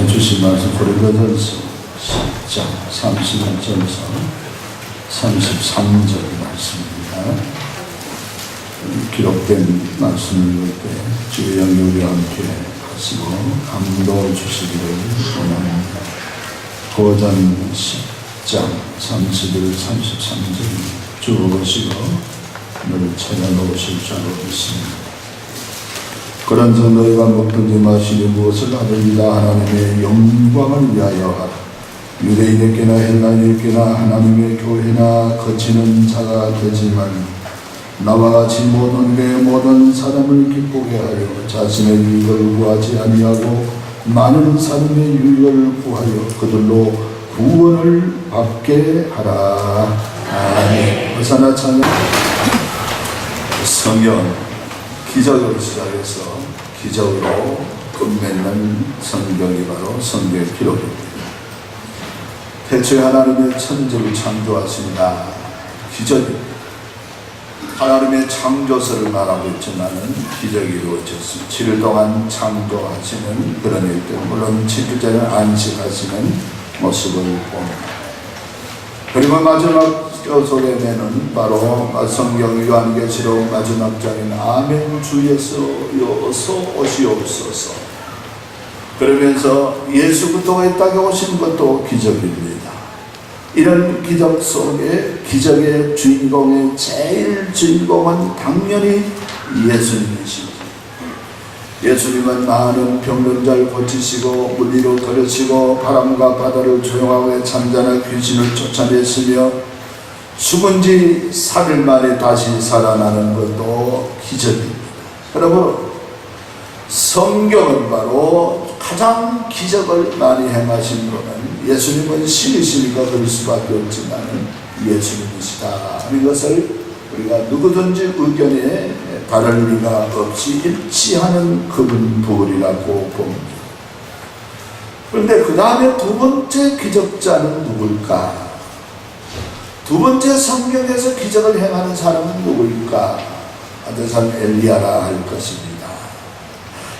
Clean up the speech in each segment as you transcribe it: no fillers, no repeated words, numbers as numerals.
주신 말씀 고린도전서 10장 31절에서 33절 말씀입니다. 기록된 말씀을 읽을 때 주의 영이 우리와 함께 하시고 감동 주시기를 원합니다. 고전 10장 31, 33절 주 오시고 너를 찾아놓으실 줄 믿습니다. 그런즉 너희가 먹든지 마시니 무엇을 하든지다 하나님의 영광을 위하여 하라. 유대인에게나 헬라인에게나 하나님의 교회나 거치는 자가 되지 말고 나와 같이 모든 사람을 기쁘게 하여 자신의 유익을 구하지 아니하고 많은 사람의 유익을 구하여 그들로 구원을 받게 하라. 아멘. 호산나 찬양. 성경 기적을 시작해서 기적으로 끝맺는 성경이 바로 성경의 기록입니다. 태초에 하나님의 천지를 창조하십니다. 기적입니다. 하나님의 창조서를 말하고 있지만은 기적이 이루어졌습니다. 7일 동안 창조하시는 그런 일들, 물론 7일째는 안식하시는 모습을 봅니다. 그리고 마지막 속에는 바로 성경 요한계시록 마지막 장인 아멘 주 예수 어서 오시옵소서. 그러면서 예수 그리스도가 이 땅에 오신 것도 기적입니다. 이런 기적 속에 기적의 주인공의 제일 주인공은 당연히 예수님이십니다. 예수님은 많은 병든 고치시고 물리로 걸으시고 바람과 바다를 조용하게 잠자는 귀신을 쫓아냈으며 죽은 지 3일 만에 다시 살아나는 것도 기적입니다. 여러분, 성경은 바로 가장 기적을 많이 행하신 분은 예수님은 신이시니까 그럴 수밖에 없지만 예수님이시다 하는 것을 우리가 누구든지 의견에 다를 리가 없이 일치하는 그분 부분이라고 봅니다. 그런데 그 다음에 두 번째 기적자는 누굴까? 두 번째 성경에서 기적을 행하는 사람은 누구일까? 어떤 사람은 엘리야라 할 것입니다.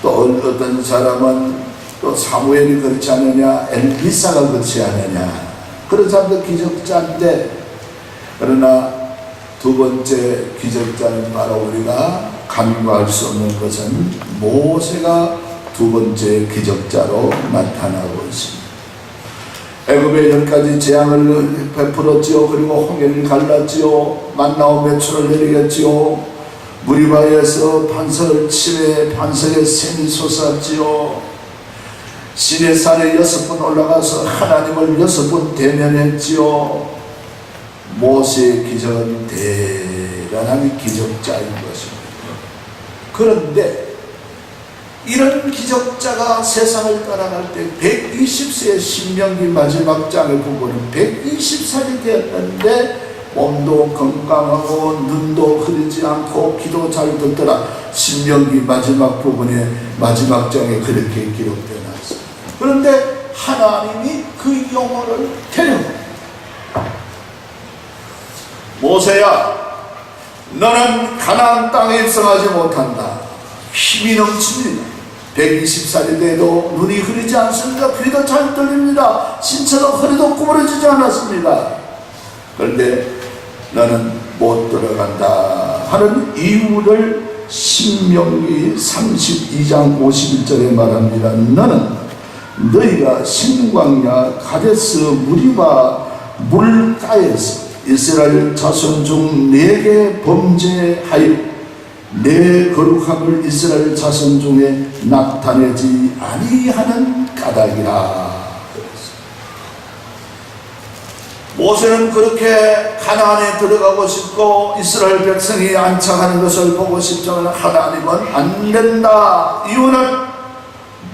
또 어떤 사람은 또 사무엘이 그렇지 않느냐, 엘리사가 그렇지 않느냐, 그런 사람도 기적자인데, 그러나 두 번째 기적자는 바로 우리가 간과할 수 없는 것은 모세가 두 번째 기적자로 나타나고 있습니다. 애굽에 10가지 재앙을 베풀었지요. 그리고 홍해를 갈랐지요. 만나온 매출을 내리겠지요. 무리바에서 반석을 치매 반석에 샘이 솟았지요. 시내산에 6번 올라가서 하나님을 6번 대면했지요. 모세의 기적은 대단한 기적자인 것입니다. 그런데 이런 기적자가 세상을 따라갈 때 120세의 신명기 마지막 장의 부분은 120살이 되었는데 몸도 건강하고 눈도 흐리지 않고 기도 잘 듣더라. 신명기 마지막 부분에 마지막 장에 그렇게 기록되어 놨습니다. 그런데 하나님이 그 영혼을 데려옵니다. 모세야, 너는 가나안 땅에 입성하지 못한다. 힘이 넘칩니다. 120살이 돼도 눈이 흐리지 않습니다. 귀도 잘 들립니다. 신체도 허리도 구부러지지 않았습니다. 그런데 너는 못 들어간다 하는 이유를 신명기 32장 51절에 말합니다. 너는 너희가 신광야 가데스 무리바 물가에서 이스라엘 자손 중 내게 범죄하여 내 거룩함을 이스라엘 자손 중에 나타내지 아니하는 까닭이라. 모세는 그렇게 가나안에 들어가고 싶고 이스라엘 백성이 안착하는 것을 보고 싶지만 하나님은 안 된다. 이유는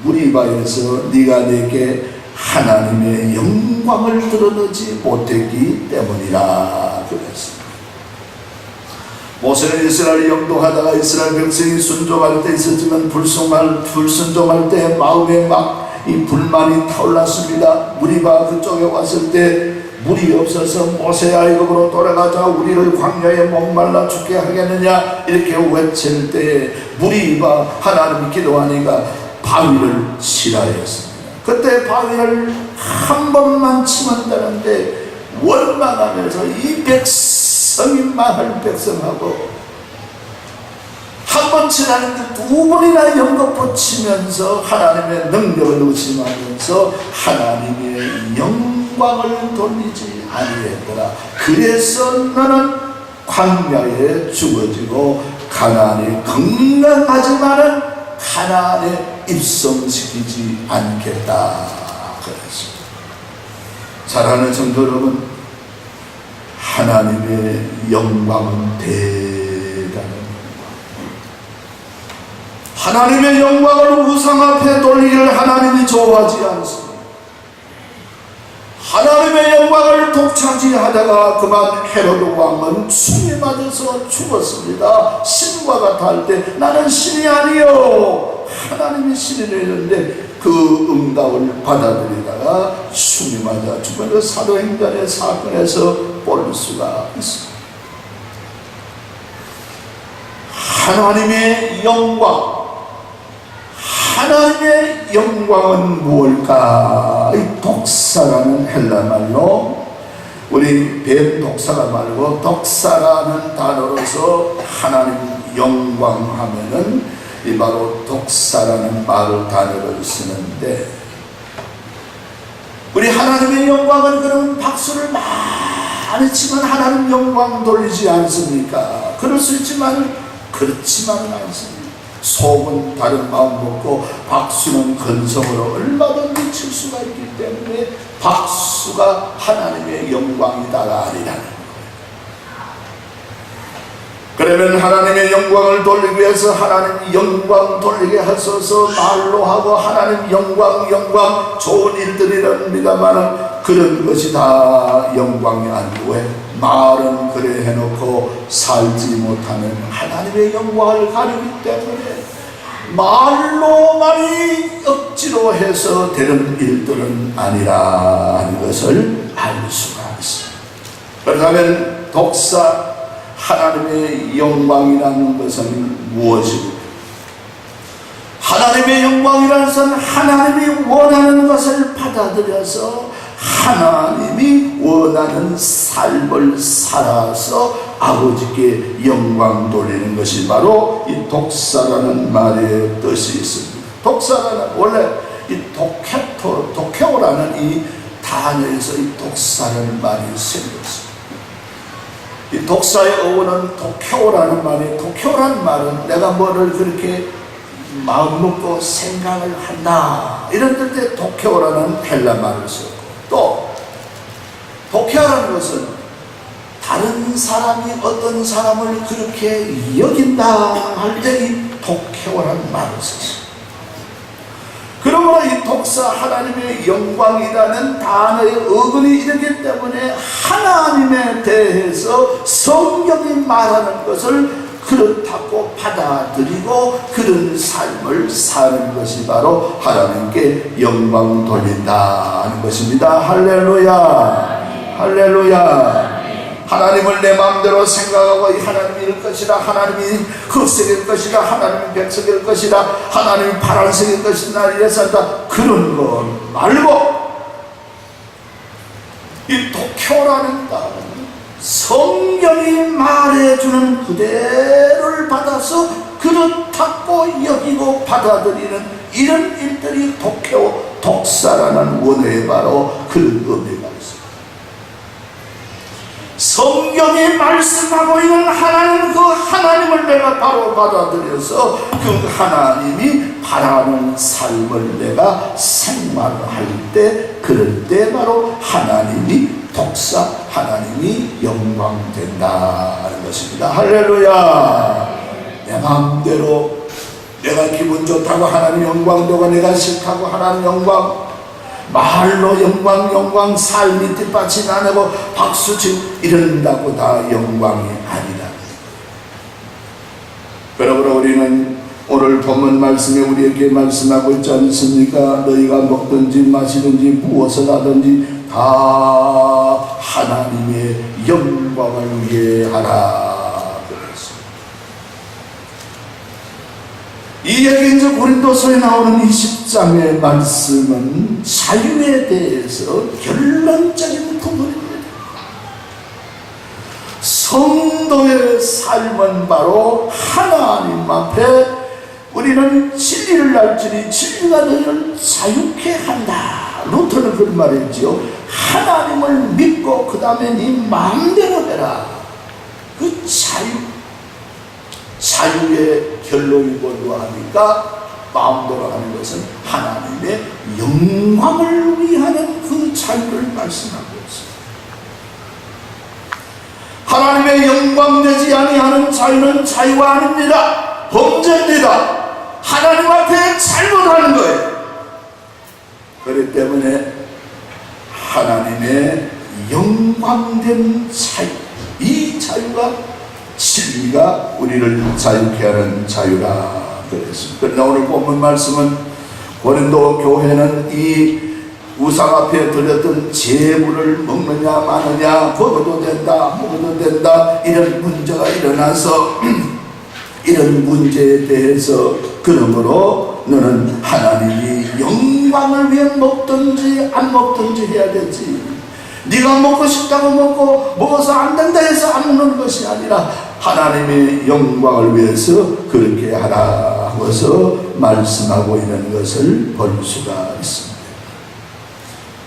무리바에서 네가 내게 하나님의 영광을 드러내지 못했기 때문이라 그랬습니다. 모세는 이스라엘 영도하다가 이스라엘 백성이 순종할 때 있었지만 불순종할 때 마음에 막 이 불만이 타올랐습니다. 무리가 그쪽에 왔을 때 물이 없어서 모세야 애굽으로 돌아가자, 우리를 광야에 목말라 죽게 하겠느냐 이렇게 외칠 때 무리가 하나님이 기도하니까 바위를 싫어했습니다. 그때 바위를 한 번만 치면 되는데 원망하면서 이 백성이 망할 백성하고 한 번 치라는데 두 번이나 연거푸 치면서 하나님의 능력을 의심하면서 하나님의 영광을 돌리지 아니했더라. 그래서 너는 광야에 죽어지고 가나안이 건강하지만은 가나안에 입성시키지 않겠다 그랬습니다. 사랑하는 성도 여러분, 하나님의 영광은 대단한 하나님의 영광을 우상 앞에 돌리기를 하나님이 좋아하지 않습니다. 하나님의 영광을 독차지하다가 그만 헤로드 왕은 숨이 맞아서 죽었습니다. 신과 같아 할 때 나는 신이 아니요 하나님이 신이 되는데 그 응답을 받아들이다가 숨이 맞아 죽은 그 사도행전의 사건에서 볼 수가 있습니다. 하나님의 영광, 하나님의 영광은 무엇일까? 이 독사라는 헬라말로, 우리 뱀 독사가 말고 독사라는 단어로서 하나님 영광 하면은 이 바로 독사라는 말을 단어를 쓰는데, 우리 하나님의 영광은 그런 박수를 많이 치면 하나님 영광 돌리지 않습니까? 그럴 수 있지만 그렇지만은 않습니다. 속은 다른 마음 먹고 박수는 근성으로 얼마든지 칠 수가 있기 때문에 박수가 하나님의 영광이다가 아니라는 거예요. 그러면 하나님의 영광을 돌리기 위해서 하나님 영광 돌리게 하소서 말로 하고 하나님 영광 좋은 일들이랍니다만 그런 것이 다 영광이 아니고 왜 말은 그래 해놓고 살지 못하는 하나님의 영광을 가리기 때문에 말로만이 억지로 해서 되는 일들은 아니라는 것을 알 수가 있습니다. 그렇다면 독사 하나님의 영광이라는 것은 무엇이고, 하나님의 영광이라는 것은 하나님이 원하는 것을 받아들여서 하나님이 원하는 삶을 살아서 아버지께 영광 돌리는 것이 바로 이 독사라는 말의 뜻이 있습니다. 독사라는 원래 이 도케오라는 이 단어에서 이 독사라는 말이 생겼습니다. 이 독사의 어원은 도케오라는 말이, 도케오라는 말은 내가 뭐를 그렇게 마음 먹고 생각을 한다 이런 뜻의 도케오라는 헬라 말을 썼고, 또 도케오라는 것은 다른 사람이 어떤 사람을 그렇게 여긴다 할 때 이 도케오라는 말을 썼습니다. 그러므로 이 독사 하나님의 영광이라는 단어의 어근이 이르기 때문에 하나님에 대해서 성경이 말하는 것을 그렇다고 받아들이고 그런 삶을 사는 것이 바로 하나님께 영광 돌린다는 것입니다. 할렐루야, 할렐루야. 하나님을 내 마음대로 생각하고 하나님이 이럴 것이다, 하나님이 흑색일 것이다, 하나님이 백색일 것이다, 하나님이 파란색일 것이다 이래서 한다, 그런 거 말고 이 도쿄라는 단어는 성경이 말해주는 그대로를 받아서 그렇다고 여기고 받아들이는 이런 일들이 도쿄, 독사라는 원어에 바로 그런 의미가 있습니다. 성경이 말씀하고 있는 하나님, 그 하나님을 내가 바로 받아들여서 그 하나님이 바라는 삶을 내가 생활할 때, 그럴 때 바로 하나님이 독사, 하나님이 영광된다는 것입니다. 할렐루야. 내 마음대로 내가 기분 좋다고 하나님 영광되고 내가 싫다고 하나님 영광, 말로 영광 삶이 뒷받침 안 하고 박수치고 이런다고 다 영광이 아니다. 그러므로 우리는 오늘 본문 말씀에 우리에게 말씀하고 있지 않습니까? 너희가 먹든지 마시든지 무엇을 하든지 다 하나님의 영광을 위해 하라 그랬습니다. 이 얘기 고린도서에 나오는 20장의 말씀은 자유에 대해서 결론적인 부분입니다. 성도의 삶은 바로 하나님 앞에 우리는 진리를 알지니 진리가 너희를 자유케 한다. 루터는 그런 말했지요. 하나님을 믿고 그 다음에 네 마음대로 해라. 그 자유의 결론이고도 하니까 마음대로 하는 것은 하나님의 영광을 위하는 그 자유를 말씀하고 있습니다. 하나님의 영광 되지 아니하는 자유는 자유가 아닙니다. 범죄입니다. 하나님 앞에 잘못하는 거예요. 그렇기 때문에 하나님의 영광된 자유, 이 자유가 진리가 우리를 자유케 하는 자유라 그랬습니다. 그러나 오늘 본문 말씀은 고린도 교회는 이 우상 앞에 드렸던 제물을 먹느냐 마느냐, 먹어도 된다 먹어도 된다 이런 문제가 일어나서 이런 문제에 대해서 그러므로 너는 하나님이 영광을 위해 먹든지 안 먹든지 해야 되지, 네가 먹고 싶다고 먹고 먹어서 안 된다 해서 안 먹는 것이 아니라 하나님의 영광을 위해서 그렇게 하라 하고서 말씀하고 있는 것을 볼 수가 있습니다.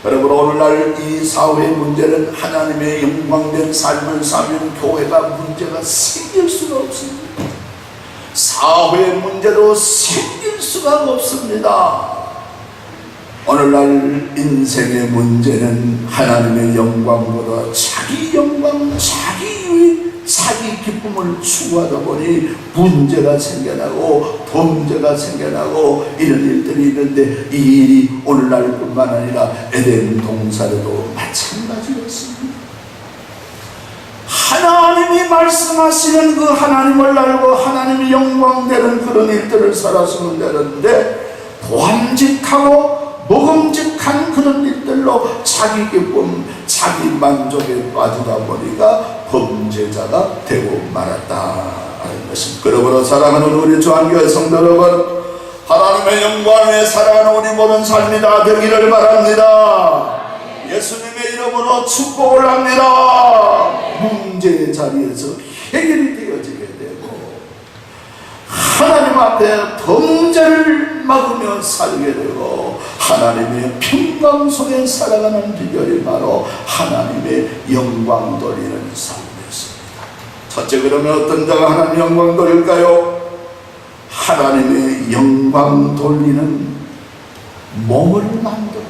여러분, 오늘날 이 사회의 문제는 하나님의 영광된 삶을 사는 교회가 문제가 생길 수가 없습니다. 사회의 문제로 생길 수가 없습니다. 오늘날 인생의 문제는 하나님의 영광보다 자기 영광, 자기 유익, 자기 기쁨을 추구하다 보니 문제가 생겨나고 범죄가 생겨나고 이런 일들이 있는데, 이 일이 오늘날뿐만 아니라 에덴 동산에도 마찬가지였습니다. 하나님이 말씀하시는 그 하나님을 알고 하나님이 영광되는 그런 일들을 살았으면 되는데, 보암직하고 먹음직한 그런 일들로 자기 기쁨, 자기 만족에 빠지다 보니까 범죄자가 되고 말았다 하는 것입니다. 그러므로 사랑하는 우리 주한교회 성도 여러분, 하나님의 영광에 살아가는 우리 모든 삶이 다 되기를 바랍니다. 예수님의 이름으로 축복을 합니다. 문제의 자리에서 해결이 되어지게 되고 하나님 앞에 범죄를 막으며 살게 되고 하나님의 평강 속에 살아가는 비결이 바로 하나님의 영광 돌리는 삶이었습니다. 첫째, 그러면 어떤 자가 하나님의 영광 돌릴까요? 하나님의 영광 돌리는 몸을 만들어.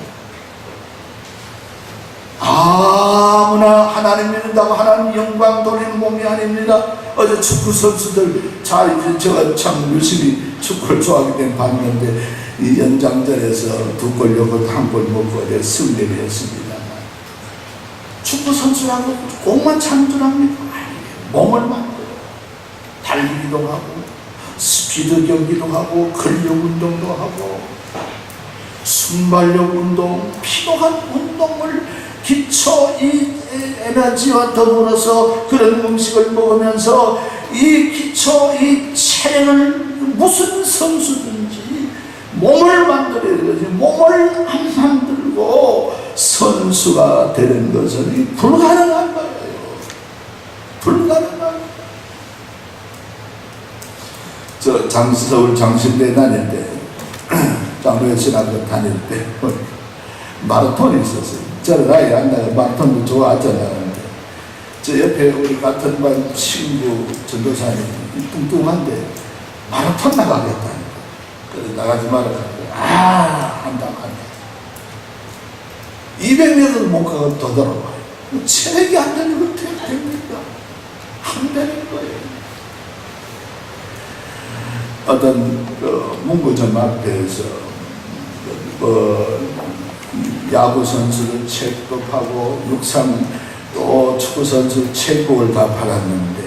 아무나 하나님 믿는다고 하나님 영광 돌리는 몸이 아닙니다. 어제 축구 선수들 제가 참 열심히 축구를 좋아하기 때문에 봤는데 이 연장전에서 2골 넣고 1골 먹고 승리를 했습니다. 축구 선수라고 공만 차는 줄 압니까? 몸을 만들어 달리기도 하고 스피드 경기도 하고 근력 운동도 하고 순발력 운동, 필요한 운동을 기초 이 에너지와 더불어서 그런 음식을 먹으면서 이 기초 이 체력을 무슨 선수든지 몸을 만들어야 되지, 몸을 안 만들고 선수가 되는 것은 불가능한 거예요. 불가능한 거예요. 저 서울 장신대 다닐 때 장로회 신학교 다닐 때 마라톤이 있었어요. 저는 아예 안 나가 마라톤도 좋아하잖아요. 저 옆에 우리 같은 반 친구 전도사님 뚱뚱한데 마라톤 나가겠다니까. 그래서 나가지 말아가지고 한다. 200m도 못 가고 더 돌아와요. 체력이 안 되는 건 어떻게 됩니까? 안 되는 거예요. 어떤 문구점 앞에서 야구 선수들 체육하고 육상 또 축구 선수 체육복을 다 팔았는데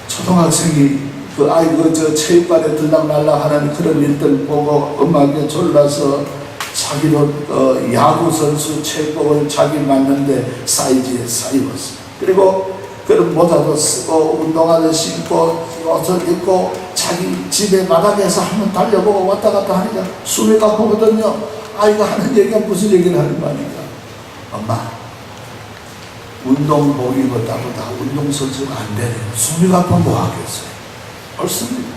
초등학생이 저 체육관에 들락날락 하는 그런 일들 보고 엄마에게 졸라서 자기도 야구 선수 체육복을 자기 맞는데 사이즈에 사입었어요. 그리고 그런 모자도 쓰고 운동화도 신고 옷을 입고 자기 집에 마당에서 한번 달려보고 왔다 갔다 하니까 숨이 가쁘거든요. 아이가 하는 얘기가 무슨 얘기를 하는 말인가. 엄마, 운동복 입었다고 다 운동선수가 안 되네요. 숨이 가쁘면 뭐 하겠어요? 옳습니다.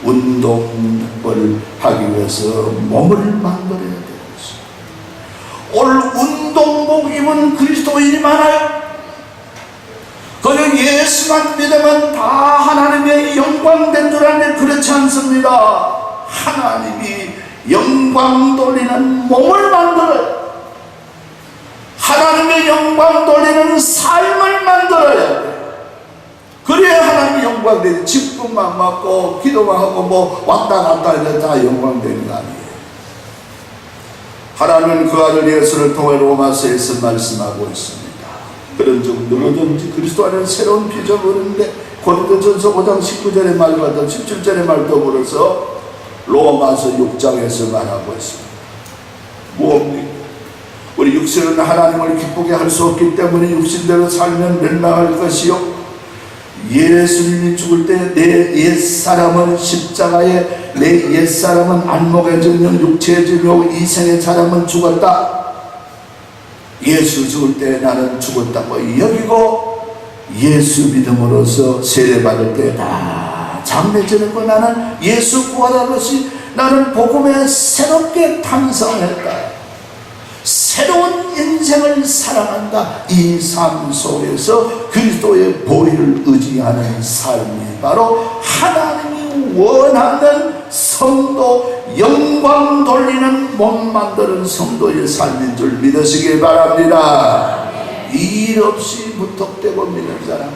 운동을 하기 위해서 몸을 만들어야 되는 것입니다. 오늘 운동복 입은 그리스도인이 많아요. 그는 예수만 믿으면 다 하나님의 영광된 줄 아는데 그렇지 않습니다. 하나님이 영광 돌리는 몸을 만들어요. 하나님의 영광 돌리는 삶을 만들어야 돼요. 그래야 하나님이 영광되지. 직분만 받고 기도만 하고 뭐 왔다 갔다 해도 다 영광되는 거 아니에요. 하나님은 그 아들 예수를 통해 로마서에서 말씀하고 있습니다. 그런 즉 누구든지 그리스도 안에 새로운 피조물인데 고린도전서 5장 19절의 말과 17절의 말도 벌어서 로마서 6장에서 말하고 있습니다. 무엇입니까? 우리 육신은 하나님을 기쁘게 할 수 없기 때문에 육신대로 살면 멸망할 것이요 예수님이 죽을 때 내 옛사람은 십자가에 내 옛사람은 안목에 질려 육체에 질려 이 생의 사람은 죽었다. 예수 죽을 때 나는 죽었다고 여기고 예수 믿음으로써 세례받을 때 다 장례지는 거 나는 예수 구하다듯이 나는 복음에 새롭게 탄생했다. 새로운 인생을 살아간다. 이 삶 속에서 그리스도의 보혈을 의지하는 삶이 바로 하나님이 원하는 성도, 영광 돌리는 몸 만드는 성도의 삶인 줄 믿으시길 바랍니다. 일 없이 무턱대고 믿는 사람,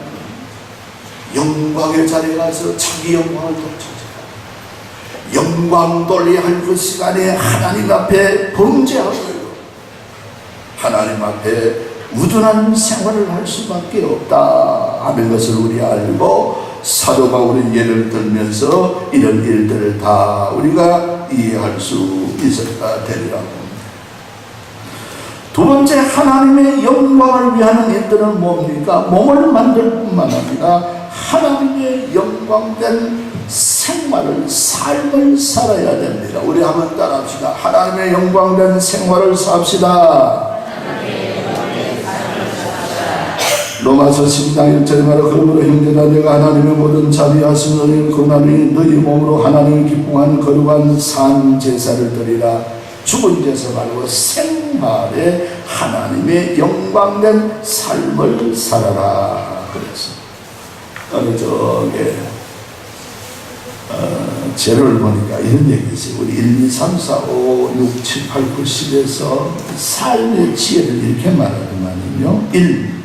영광의 자리에 가서 자기 영광을 덮쳐주라. 영광 돌려야 할 그 시간에 하나님 앞에 범죄하고 하나님 앞에 우둔한 생활을 할 수밖에 없다 하는 것을 우리 알고 사도 바울은 예를 들면서 이런 일들을 다 우리가 이해할 수 있었다 되리라고 합니다. 두 번째, 하나님의 영광을 위하는 일들은 뭡니까? 몸을 만들 뿐만 아니라 하나님의 영광된 생활을, 삶을 살아야 됩니다. 우리 한번 따라합시다. 하나님의 영광된 생활을 삽시다. 로마서 10장 1절에 말하여 그러므로 형제들아 내가 하나님의 모든 자비하심을 너희를 권하니 너희 몸으로 하나님을 기뻐하는 거룩한 산 제사를 드리라. 죽은 제사 말고 생활에 하나님의 영광된 삶을 살아라 그랬어. 어느 저게 재료를 보니까 이런 얘기 있어요. 우리 1, 2, 3, 4, 5, 6, 7, 8, 9, 10에서 삶의 지혜를 이렇게 말하더만요. 1.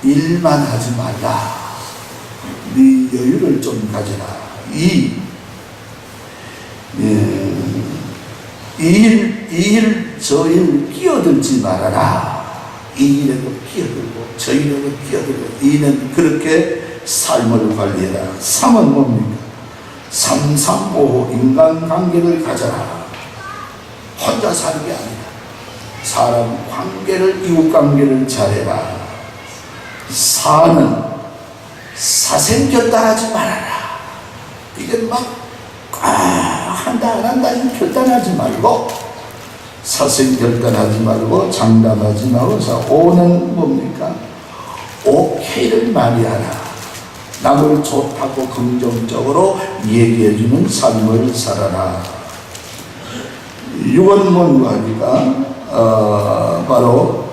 일만 하지 말라. 네 여유를 좀 가져라. 2. 저 일 끼어들지 말아라. 이 일에도 끼어들고 저 일에도 끼어들고 이는 그렇게 삶을 관리해라. 3은 뭡니까? 3, 3, 5 인간관계를 가져라. 혼자 사는 게 아니라 사람 관계를, 이웃관계를 잘해라. 4는 사생결단하지 말아라. 이게 막 한다 안 한다 이 결단하지 말고 사생결단하지 말고 장담하지 말고 5는 뭡니까? 오케이를 많이 하라. 남을 좋다고 긍정적으로 얘기해주는 삶을 살아라. 6은 뭔가 하니까 바로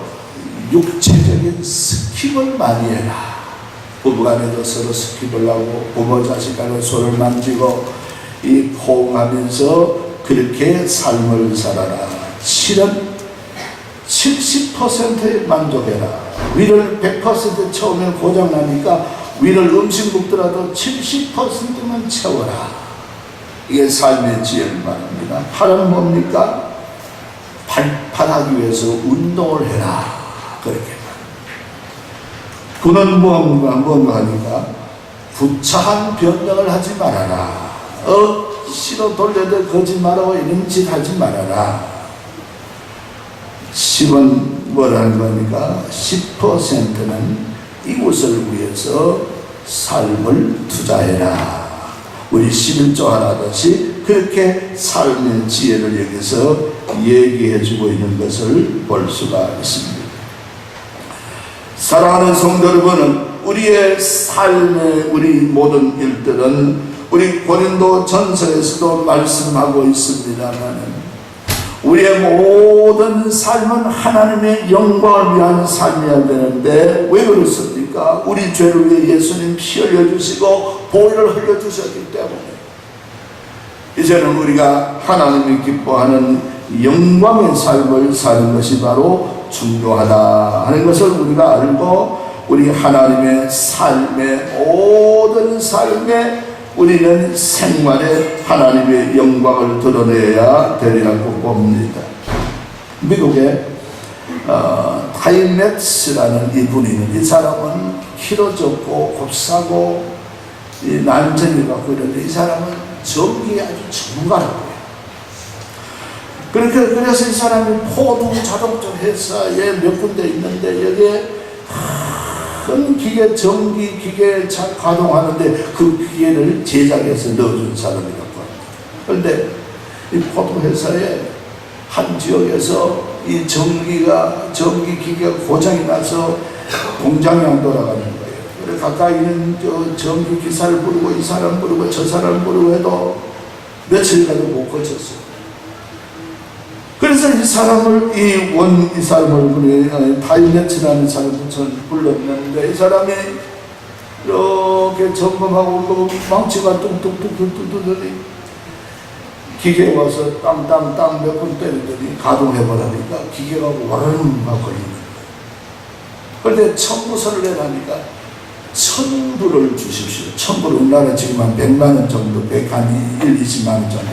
육체적인 스킵을 많이 해라. 부부간에도 서로 스킵을 하고 부모 자식 간에 손을 만지고 이 포옹하면서 그렇게 삶을 살아라. 7은 70%에 만족해라. 위를 100% 채우면 고장나니까 위를 음식 먹더라도 70%만 채워라. 이게 삶의 지혜를 말합니다. 8은 뭡니까? 발판하기 위해서 운동을 해라. 그렇게 말합니다. 9는 뭔가 하니까 구차한 변명을 하지 말아라. 억지로 돌려도 거짓말하고 이런 짓 하지 말아라. 10은 뭐라는 겁니까? 10%는 이웃을 위해서 삶을 투자해라. 우리 11조 하나듯이 그렇게 삶의 지혜를 여기서 얘기해주고 있는 것을 볼 수가 있습니다. 사랑하는 성도 여러분은 우리의 삶의 우리 모든 일들은 우리 고린도 전서에서도 말씀하고 있습니다만 우리의 모든 삶은 하나님의 영광을 위한 삶이어야 되는데 왜 그렇습니까? 우리 죄를 위해 예수님 피 흘려주시고 보혈을 흘려주셨기 때문에 이제는 우리가 하나님이 기뻐하는 영광의 삶을 사는 것이 바로 중요하다 하는 것을 우리가 알고 우리 하나님의 삶의 모든 삶에 우리는 생활에 하나님의 영광을 드러내야 되리라고 봅니다. 미국에 타임랩스라는 이분이 있는데 이 사람은 키도 적고 곱사고 난쟁이 같고 이런데 이 사람은 전기에 아주 전문가라고요. 그래서 이 사람이 포도 자동차 회사에 몇 군데 있는데 여기에 큰 기계, 전기 기계 잘 가동하는데 그 기계를 제작해서 넣어준 사람이라고 합니다. 그런데 이 포도 회사에 한 지역에서 이 전기 기계가 고장이 나서 공장이 안 돌아가는 거예요. 그래서 가까이 있는 전기 기사를 부르고 이 사람 부르고 저 사람 부르고 해도 며칠 가도 못 고쳤어요. 그래서 이 사람을 타임랩스라는 사람을 불렀는데 이 사람이 이렇게 점검하고 망치가 뚱뚱뚱뚱뚱더니 기계에 와서 땅땅땅 몇 번 때리더니 가동해버리니까 기계가 와르르 막 걸리는 거예요. 그런데 청구서를 내라니까 1,000불을 주십시오. 1,000불 우리나라 지금 한 100만 원 정도, 한 20만 원 정도.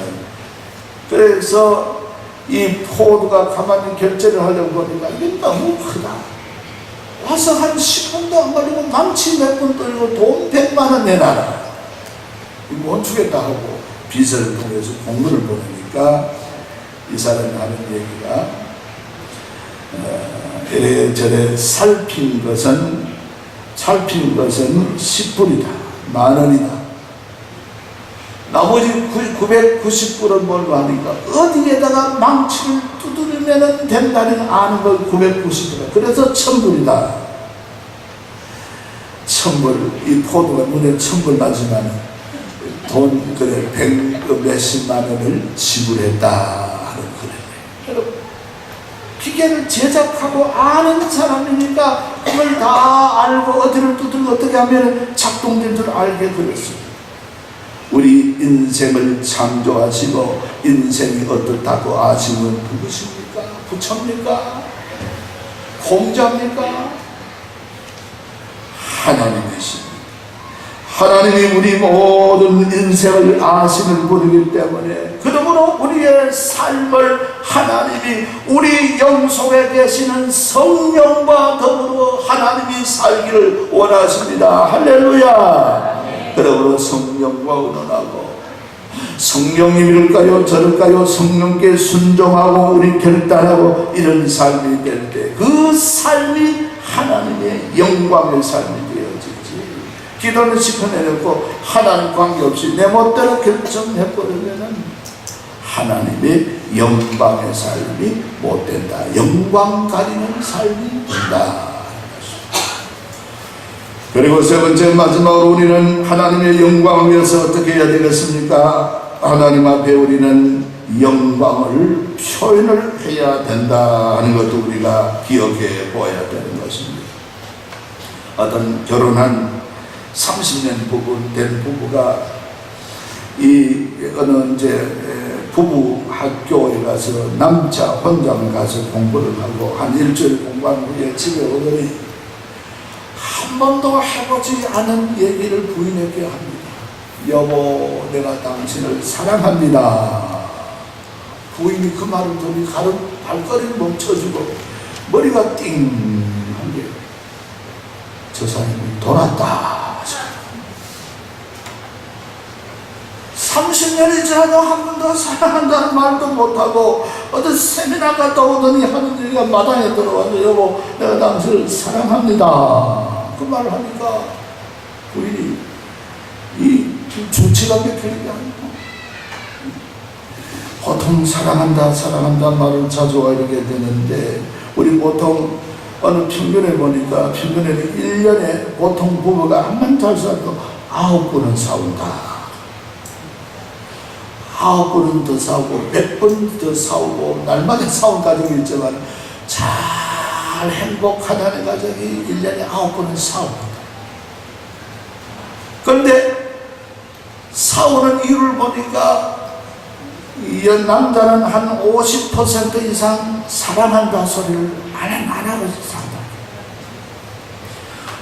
그래서 이 포드가 가만히 결제를 하려고 보니까 이게 너무 크다. 와서 한 10분도 안 걸리고 망치 몇 분 떨고 돈 100만 원 내놔라. 못 주겠다 하고 빚을 통해서 공문을 보내니까 이 사람이 하는 얘기가 이래저래 살핀 것은 10불이다. 10,000원이다. 나머지 990불은 뭘로 하니까 어디에다가 망치를 두드리면 된다는 아는 걸 990불이다. 그래서 1,000불이다. 1,000불, 이 포도가 눈에 1,000불 나지만 돈 그래 100 몇십만 원을 지불했다 하는 거예요. 기계를 제작하고 아는 사람이니까 그걸 다 알고 어디를 두들고 어떻게 하면 작동된 줄 알게 그랬어요. 우리 인생을 창조하시고 인생이 어떻다고 아시는 누구십니까? 부처입니까? 공자입니까? 하나님이십니다. 하나님이 우리 모든 인생을 아시는 분이기 때문에 그러므로 우리의 삶을 하나님이 우리 영속에 계시는 성령과 더불어 하나님이 살기를 원하십니다. 할렐루야. 그러므로 성령과 의논하고 성령님일까요 저럴까요 성령께 순종하고 우리 결단하고 이런 삶이 될 때 그 삶이 하나님의 영광의 삶이 되어지지. 기도는 시켜내놓고 하나님 관계없이 내 멋대로 결정해버리면 하나님의 영광의 삶이 못된다. 영광 가리는 삶이 된다. 그리고 세 번째 마지막으로 우리는 하나님의 영광을 위해서 어떻게 해야 되겠습니까? 하나님 앞에 우리는 영광을 표현을 해야 된다 하는 것도 우리가 기억해 보아야 되는 것입니다. 어떤 결혼한 30년 된 부부가 이 어느 이제 부부 학교에 가서 남자 혼장을 가서 공부를 하고 한 일주일 공부한 후에 집에 오더니 한 번도 해보지 않은 얘기를 부인에게 합니다. 여보, 내가 당신을 사랑합니다. 부인이 그 말을 들으니 발걸음이 멈춰지고 머리가 띵한 게 저 사람이 돌았다. 수십 년이 지나도 한 번도 사랑한다는 말도 못하고 어떤 세미나 갔다 오더니 하는 얘기가 마당에 들어와서 여보 내가 당신을 사랑합니다 그 말을 하니까 부인이 이 중치가 맥히는 게 아니고 보통 사랑한다 말을 자주 하게 되는데 우리 보통 어느 평균에 보니까 평균에는 1년에 보통 부부가 한번 잘 살도 9번은 싸운다. 9번은 더 싸우고 100번 더 싸우고 날마다 싸운 가정이 있지만 잘 행복하다는 가정이 1년에 9번은 싸웁니다. 그런데 싸우는 이유를 보니까 이 남자는 한 50% 이상 사랑한다 소리를 안 하고 산다.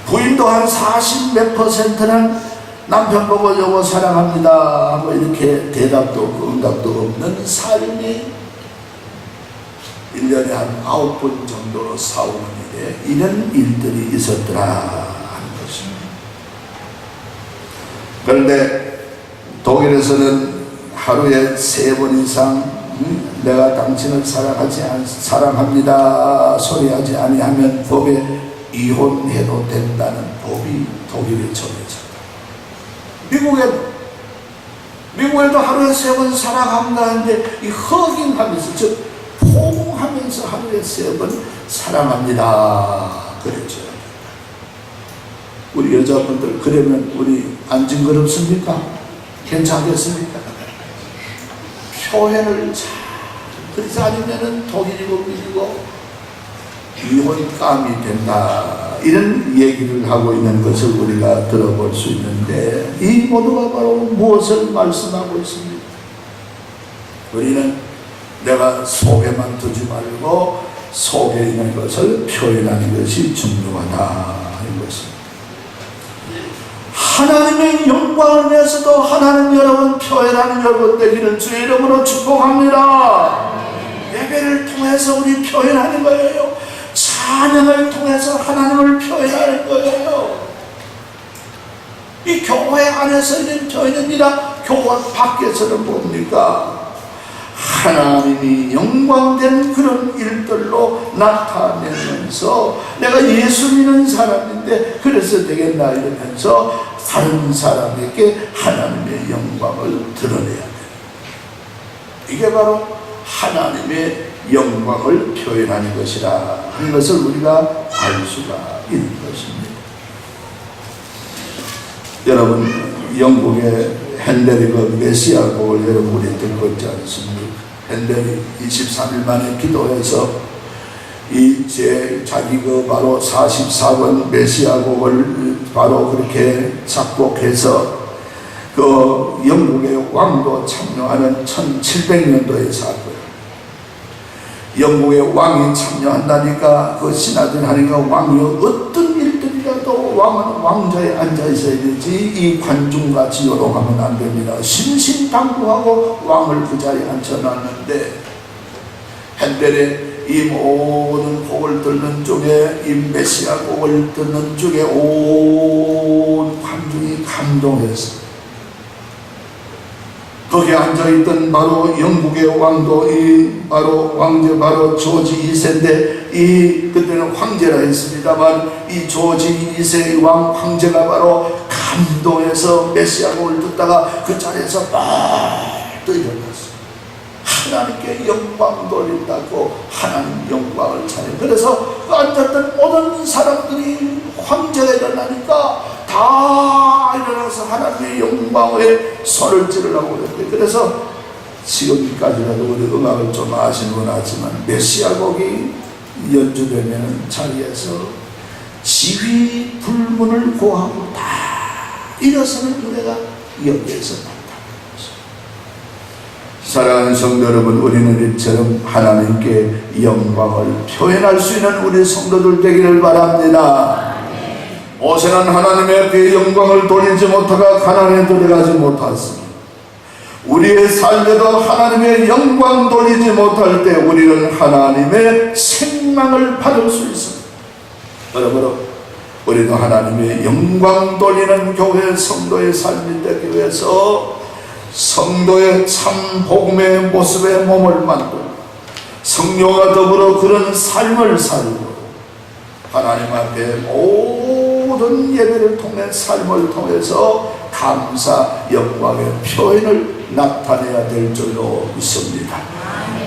부인도 한 40 몇 %는 남편 보고 여보 사랑합니다 뭐 이렇게 대답도 없고 응답도 없는 삶이 1년에 한 9번 정도로 싸우는 일에 이런 일들이 있었더라 하는 것입니다. 그런데 독일에서는 하루에 3번 이상 내가 당신을 사랑합니다 소리하지 아니하면 법에 이혼해도 된다는 법이 독일에 정해졌다. 미국에도 하루에 3번 사랑합니다 하는데 이 허깅하면서 즉 포옹하면서 하루에 3번 사랑합니다 그랬죠. 우리 여자분들 그러면 우리 안 징그럽습니까? 괜찮겠습니까? 표현을 잘 그러지 않으면 독일이고 미국이고 이혼감이 된다 이런 얘기를 하고 있는 것을 우리가 들어볼 수 있는데 이 모두가 바로 무엇을 말씀하고 있습니까? 우리는 내가 속에만 두지 말고 속에 있는 것을 표현하는 것이 중요하다 이 것입니다. 하나님의 영광을 위해서도 하나님 여러분 표현하는 여러분 되기를 주의 이름으로 축복합니다. 예배를 통해서 우리 표현하는 거예요. 찬양을 통해서 하나님을 표현하는 거예요. 이 교회 안에서 있는 표현이 아니라 교회 밖에서는 뭡니까? 하나님이 영광된 그런 일들로 나타내면서 내가 예수 믿는 사람인데 그래서 되겠나 이러면서 다른 사람에게 하나님의 영광을 드러내야 돼요. 이게 바로 하나님의 영광을 표현하는 것이라 하는 것을 우리가 알 수가 있는 것입니다. 여러분 영국의 핸델이 그 메시아 곡을 여러분이 듣고 있지 않습니까? 핸델이 23일 만에 기도해서 자기 그 바로 44번 메시아 곡을 바로 그렇게 작곡해서 그 영국의 왕도 참여하는 1700년도에 사고요. 영국의 왕이 참여한다니까 그 신하들 하니까 왕이 어떤 일들이라도 왕은 왕좌에 앉아 있어야 되지 이 관중같이 요동하면 안 됩니다. 신신당부하고 왕을 그 자리에 앉혀놨는데 핸델의 이 모든 곡을 듣는 쪽에 이 메시아 곡을 듣는 쪽에 온 관중이 감동했어요. 거기에 앉아있던 바로 영국의 왕도 이 바로 왕제 바로 조지 2세인데 이 그때는 황제라 했습니다만 이 조지 2세의 왕 황제가 바로 감동해서 메시아 곡을 듣다가 그 자리에서 막 일어났어요. 하나님께 영광 돌린다고 하나님 영광을 찬양. 그래서 앉았던 모든 사람들이 황제가 일어나니까 다 일어나서 하나님의 영광에 손을 찌르려고 그랬는데 그래서 지금까지라도 우리 음악을 좀 아시는 건 알지만 메시아 곡이 연주되면 자리에서 지휘 불문을 고하고 다 일어서는 노래가 여기에서 나온다는 것입니다. 사랑하는 성도 여러분, 우리는 이처럼 하나님께 영광을 표현할 수 있는 우리 성도들 되기를 바랍니다. 모세는 하나님의 앞에 영광을 돌리지 못하고 가나안에 들어가지 못했습니다. 우리의 삶에도 하나님의 영광 돌리지 못할 때 우리는 하나님의 생명을 받을 수 있습니다. 여러분, 우리도 하나님의 영광 돌리는 교회 성도의 삶이 되기 위해서 성도의 참 복음의 모습에 몸을 만들고 성령과 더불어 그런 삶을 살고 하나님 앞에 모든 예배를 통해 삶을 통해서 감사 영광의 표현을 나타내야 될 줄로 믿습니다.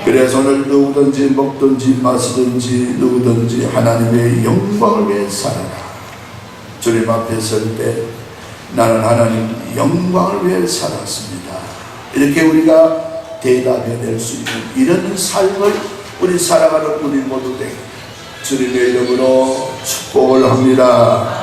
그래서 오늘 누구든지 먹든지 마시든지 누구든지 하나님의 영광을 위해 살아라. 주님 앞에 설 때 나는 하나님 영광을 위해 살았습니다. 이렇게 우리가 대답해낼 수 있는 이런 삶을 우리 살아가는 우리 모두 되게 주님의 이름으로 축복을 합니다.